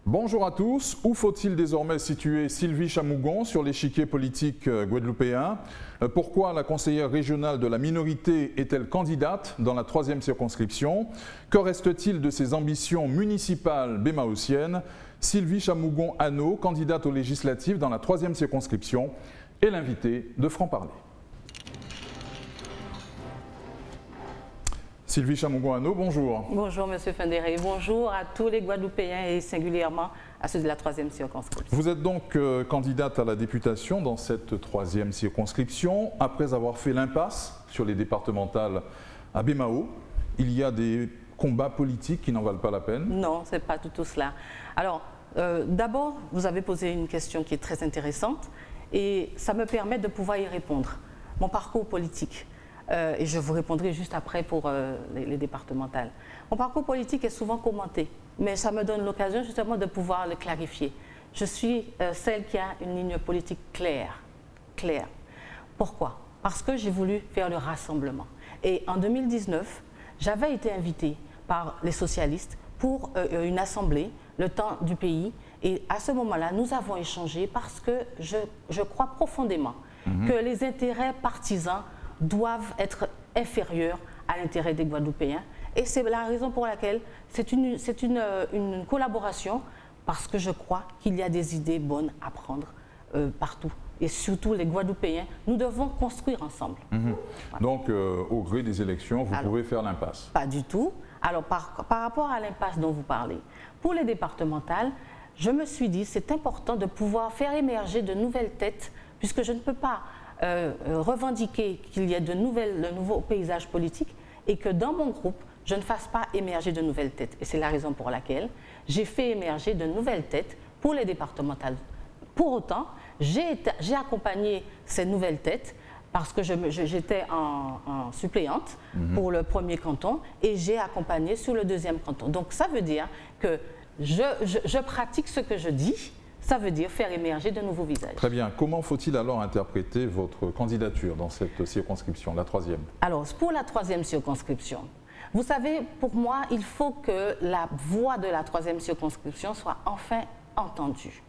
Bonjour à tous. Où faut-il désormais situer Sylvie Chamougon sur l'échiquier politique guadeloupéen? Pourquoi la conseillère régionale de la minorité est-elle candidate dans la 3e circonscription? Que reste-t-il de ses ambitions municipales bémaotiennes? Sylvie Chamougon-Anneau, candidate aux législatives dans la 3e circonscription, est l'invitée de Franc-Parler. Sylvie Chamougon-Anneau, bonjour. Bonjour M. Fendéré, bonjour à tous les Guadeloupéens et singulièrement à ceux de la 3e circonscription. Vous êtes donc candidate à la députation dans cette 3e circonscription. Après avoir fait l'impasse sur les départementales à Bémao, il y a des combats politiques qui n'en valent pas la peine? Non, ce n'est pas du tout cela. Alors, d'abord, vous avez posé une question qui est très intéressante et ça me permet de pouvoir y répondre. Mon parcours politique. Et je vous répondrai juste après pour les départementales. Mon parcours politique est souvent commenté, mais ça me donne l'occasion justement de pouvoir le clarifier. Je suis celle qui a une ligne politique claire. Pourquoi? Parce que j'ai voulu faire le rassemblement. Et en 2019, j'avais été invitée par les socialistes pour une assemblée, le temps du pays. Et à ce moment-là, nous avons échangé parce que je crois profondément que les intérêts partisans doivent être inférieurs à l'intérêt des Guadeloupéens. Et c'est la raison pour laquelle c'est une collaboration, parce que je crois qu'il y a des idées bonnes à prendre partout. Et surtout les Guadeloupéens, nous devons construire ensemble. Voilà. Donc, au gré des élections, vous pouvez faire l'impasse? Pas du tout. Alors, par rapport à l'impasse dont vous parlez, pour les départementales, je me suis dit c'est important de pouvoir faire émerger de nouvelles têtes, puisque je ne peux pas revendiquer qu'il y ait de nouveaux paysages politiques et que dans mon groupe, je ne fasse pas émerger de nouvelles têtes. Et c'est la raison pour laquelle j'ai fait émerger de nouvelles têtes pour les départementales. Pour autant, j'ai accompagné ces nouvelles têtes parce que j'étais en suppléante pour le 1er canton et j'ai accompagné sur le 2e canton. Donc ça veut dire que je pratique ce que je dis. Ça veut dire faire émerger de nouveaux visages. Très bien. Comment faut-il alors interpréter votre candidature dans cette circonscription, la 3e? Alors, pour la 3e circonscription, vous savez, pour moi, il faut que la voix de la 3e circonscription soit enfin entendue.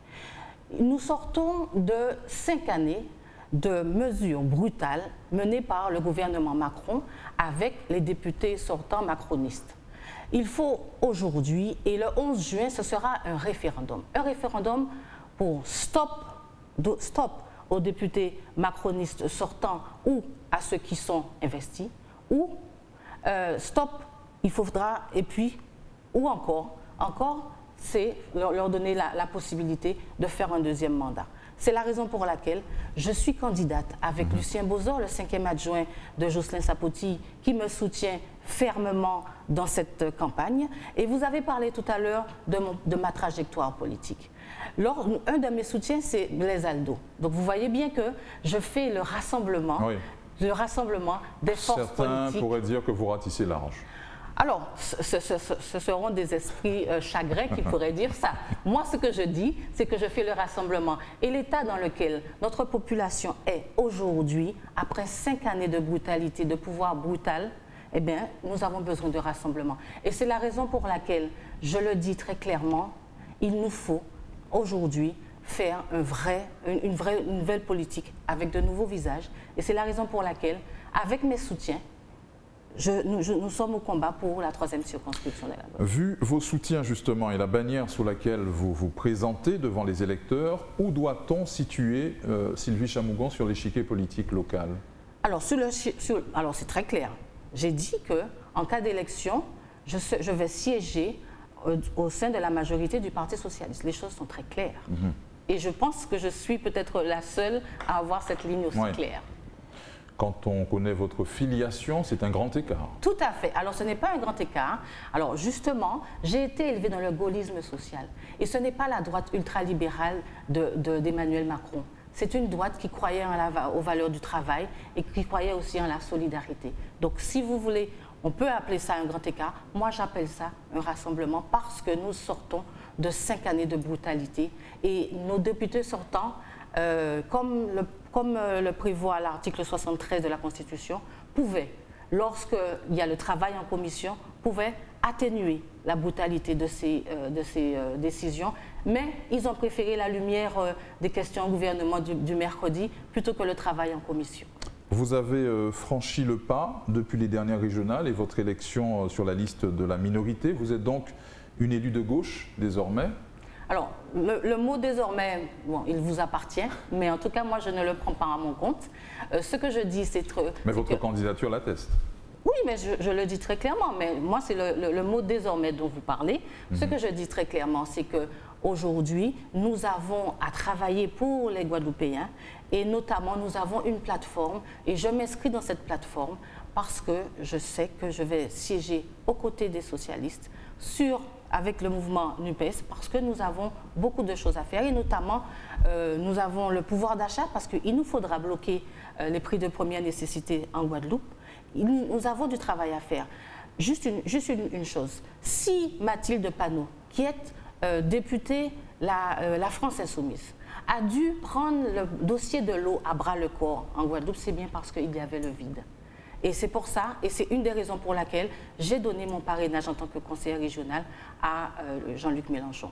Nous sortons de 5 années de mesures brutales menées par le gouvernement Macron avec les députés sortants macronistes. Il faut aujourd'hui, et le 11 juin, ce sera un référendum. Un référendum pour stop aux députés macronistes sortants ou à ceux qui sont investis, ou stop, il faudra, et puis, ou encore, c'est leur donner la possibilité de faire un 2e mandat. C'est la raison pour laquelle je suis candidate avec Lucien Bozor, le 5e adjoint de Jocelyn Sapoti, qui me soutient fermement dans cette campagne. Et vous avez parlé tout à l'heure de ma trajectoire politique. Un de mes soutiens, c'est Blaise Aldo. Donc vous voyez bien que je fais le rassemblement, des forces politiques. Certains pourraient dire que vous ratissez large. Alors, ce seront des esprits chagrins qui pourraient dire ça. Moi, ce que je dis, c'est que je fais le rassemblement. Et l'état dans lequel notre population est aujourd'hui, après 5 années de brutalité, de pouvoir brutal, eh bien, nous avons besoin de rassemblement. Et c'est la raison pour laquelle, je le dis très clairement, il nous faut aujourd'hui faire une nouvelle politique avec de nouveaux visages. Et c'est la raison pour laquelle, avec mes soutiens, nous sommes au combat pour la 3e circonscription de la Guadeloupe. Vu vos soutiens justement et la bannière sous laquelle vous vous présentez devant les électeurs, où doit-on situer Sylvie Chamougon sur l'échiquier politique local? Alors, c'est très clair. J'ai dit qu'en cas d'élection, je vais siéger au sein de la majorité du Parti socialiste. Les choses sont très claires. Et je pense que je suis peut-être la seule à avoir cette ligne aussi claire. Quand on connaît votre filiation, c'est un grand écart. Tout à fait. Alors, ce n'est pas un grand écart. Alors, justement, j'ai été élevée dans le gaullisme social. Et ce n'est pas la droite ultralibérale d'Emmanuel Macron. C'est une droite qui croyait aux valeurs du travail et qui croyait aussi en la solidarité. Donc, si vous voulez, on peut appeler ça un grand écart. Moi, j'appelle ça un rassemblement parce que nous sortons de 5 années de brutalité. Et nos députés sortants, comme le prévoit l'article 73 de la Constitution, pouvaient, lorsqu'il y a le travail en commission, pouvaient atténuer la brutalité de ces décisions, mais ils ont préféré la lumière des questions au gouvernement du mercredi plutôt que le travail en commission. Vous avez franchi le pas depuis les dernières régionales et votre élection sur la liste de la minorité. Vous êtes donc une élue de gauche désormais. Alors, le mot désormais, bon, il vous appartient, mais en tout cas, moi, je ne le prends pas à mon compte. Ce que je dis, c'est... Mais votre candidature l'atteste. Oui, mais je le dis très clairement, mais moi, c'est le mot désormais dont vous parlez. Ce que je dis très clairement, c'est qu'aujourd'hui, nous avons à travailler pour les Guadeloupéens et notamment, nous avons une plateforme et je m'inscris dans cette plateforme parce que je sais que je vais siéger aux côtés des socialistes avec le mouvement NUPES parce que nous avons beaucoup de choses à faire et notamment nous avons le pouvoir d'achat parce qu'il nous faudra bloquer les prix de première nécessité en Guadeloupe. Nous avons du travail à faire. Juste une chose, si Mathilde Panot, qui est députée La France Insoumise, a dû prendre le dossier de l'eau à bras-le-corps en Guadeloupe, c'est bien parce qu'il y avait le vide. Et c'est pour ça, et c'est une des raisons pour laquelle j'ai donné mon parrainage en tant que conseiller régional à Jean-Luc Mélenchon.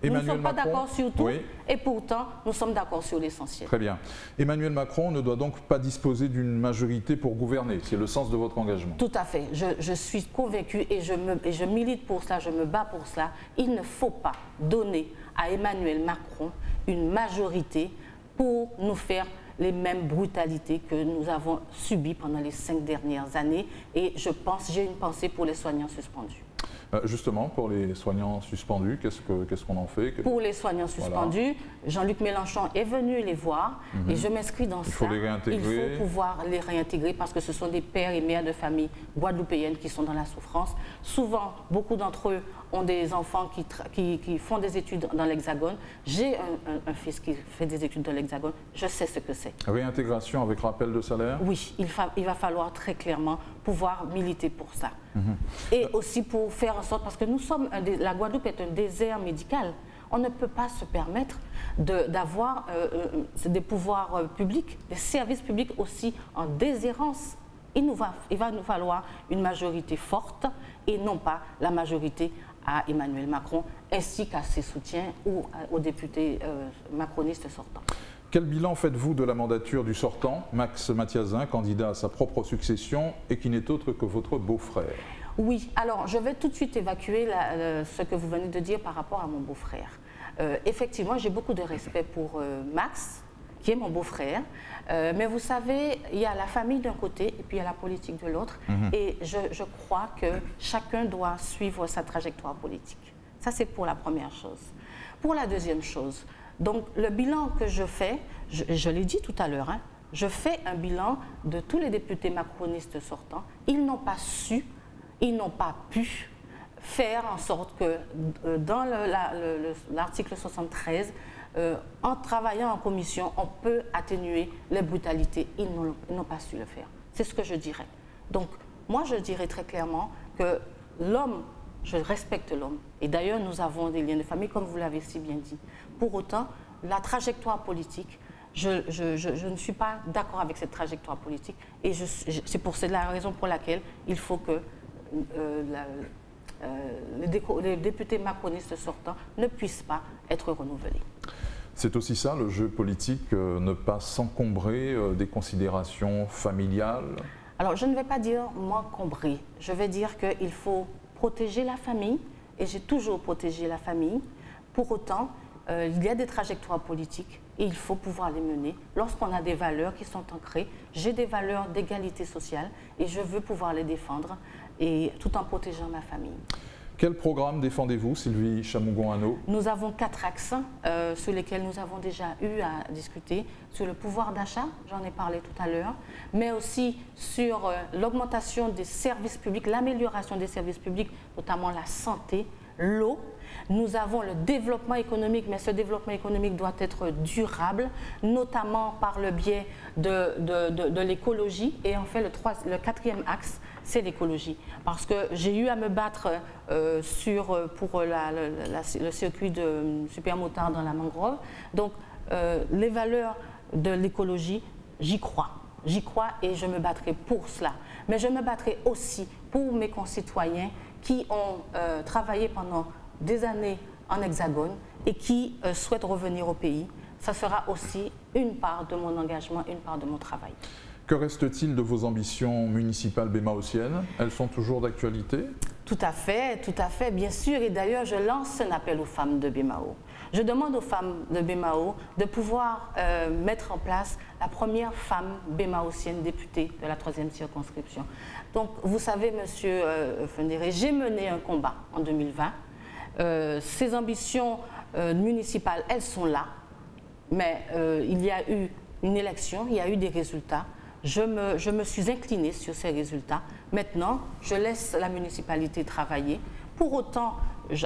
Nous ne sommes pas d'accord sur tout, oui. Et pourtant, nous sommes d'accord sur l'essentiel. Très bien. Emmanuel Macron ne doit donc pas disposer d'une majorité pour gouverner. C'est le sens de votre engagement. Tout à fait. Je suis convaincue et je milite pour cela, je me bats pour cela. Il ne faut pas donner à Emmanuel Macron une majorité pour nous faire les mêmes brutalités que nous avons subies pendant les 5 dernières années. Et j'ai une pensée pour les soignants suspendus. Justement, pour les soignants suspendus, qu'est-ce qu'on en fait? Pour les soignants suspendus, voilà. Jean-Luc Mélenchon est venu les voir et je m'inscris dans ça. Il faut les réintégrer. Il faut pouvoir les réintégrer parce que ce sont des pères et mères de famille guadeloupéennes qui sont dans la souffrance. Souvent, beaucoup d'entre eux ont des enfants qui font des études dans l'Hexagone. J'ai un fils qui fait des études dans l'Hexagone. Je sais ce que c'est. Réintégration avec rappel de salaire? Oui, il va falloir très clairement pouvoir militer pour ça. Et aussi pour faire en sorte, parce que nous sommes, la Guadeloupe est un désert médical. On ne peut pas se permettre d'avoir des pouvoirs publics, des services publics aussi en déshérence. Il va nous falloir une majorité forte et non pas la majorité à Emmanuel Macron ainsi qu'à ses soutiens ou aux députés macronistes sortants. Quel bilan faites-vous de la mandature du sortant, Max Mathiazin, candidat à sa propre succession et qui n'est autre que votre beau-frère? Oui, alors je vais tout de suite évacuer ce que vous venez de dire par rapport à mon beau-frère. Effectivement, j'ai beaucoup de respect pour Max, qui est mon beau-frère, mais vous savez, il y a la famille d'un côté et puis il y a la politique de l'autre, et je crois que chacun doit suivre sa trajectoire politique. Ça, c'est pour la première chose. Pour la deuxième chose, donc le bilan que je fais, je l'ai dit tout à l'heure, hein, je fais un bilan de tous les députés macronistes sortants. Ils n'ont pas su, ils n'ont pas pu faire en sorte que dans l'article 73, en travaillant en commission, on peut atténuer les brutalités. Ils n'ont pas su le faire. C'est ce que je dirais. Donc, moi, je dirais très clairement que l'homme, je respecte l'homme. Et d'ailleurs, nous avons des liens de famille, comme vous l'avez si bien dit. Pour autant, la trajectoire politique, je ne suis pas d'accord avec cette trajectoire politique. Et c'est la raison pour laquelle il faut que les députés macronistes sortants ne puissent pas être renouvelés. C'est aussi ça, le jeu politique, ne pas s'encombrer des considérations familiales? Alors, je ne vais pas dire m'encombrer. Je vais dire qu'il faut protéger la famille, et j'ai toujours protégé la famille. Pour autant, il y a des trajectoires politiques et il faut pouvoir les mener. Lorsqu'on a des valeurs qui sont ancrées, j'ai des valeurs d'égalité sociale et je veux pouvoir les défendre, et tout en protégeant ma famille. Quel programme défendez-vous, Sylvie Chamougon-Hano? Nous avons 4 axes sur lesquels nous avons déjà eu à discuter. Sur le pouvoir d'achat, j'en ai parlé tout à l'heure, mais aussi sur l'augmentation des services publics, l'amélioration des services publics, notamment la santé, l'eau. Nous avons le développement économique, mais ce développement économique doit être durable, notamment par le biais de l'écologie. Et en fait, le 4e axe, c'est l'écologie. Parce que j'ai eu à me battre pour le circuit de Supermotard dans la mangrove. Donc, les valeurs de l'écologie, j'y crois. J'y crois et je me battrai pour cela. Mais je me battrai aussi pour mes concitoyens qui ont travaillé pendant des années en Hexagone et qui souhaitent revenir au pays. Ça sera aussi une part de mon engagement, une part de mon travail. Que reste-t-il de vos ambitions municipales bémaotiennes? Elles sont toujours d'actualité? Tout à fait, bien sûr. Et d'ailleurs, je lance un appel aux femmes de Bémao. Je demande aux femmes de Bémao de pouvoir mettre en place la première femme bémaotienne députée de la 3e circonscription. Donc, vous savez, Monsieur Fendéré, j'ai mené un combat en 2020. Ces ambitions municipales, elles sont là. Mais il y a eu une élection, il y a eu des résultats. Je me suis inclinée sur ces résultats. Maintenant, je laisse la municipalité travailler. Pour autant,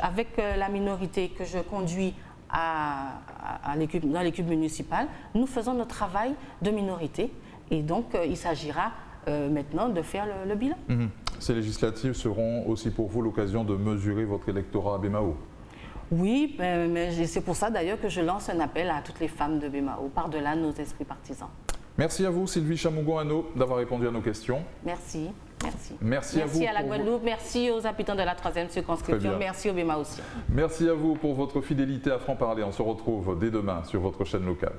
avec la minorité que je conduis dans l'équipe municipale, nous faisons notre travail de minorité. Et donc, il s'agira maintenant de faire le bilan. Ces législatives seront aussi pour vous l'occasion de mesurer votre électorat à Bémao? Oui, mais c'est pour ça d'ailleurs que je lance un appel à toutes les femmes de Bémao, par-delà nos esprits partisans. Merci à vous, Sylvie Chamougon-Hano, d'avoir répondu à nos questions. Merci. Merci à vous. Merci à la Guadeloupe, merci aux habitants de la 3e circonscription, merci aux Bémaotiens. Merci à vous pour votre fidélité à Franc Parler. On se retrouve dès demain sur votre chaîne locale.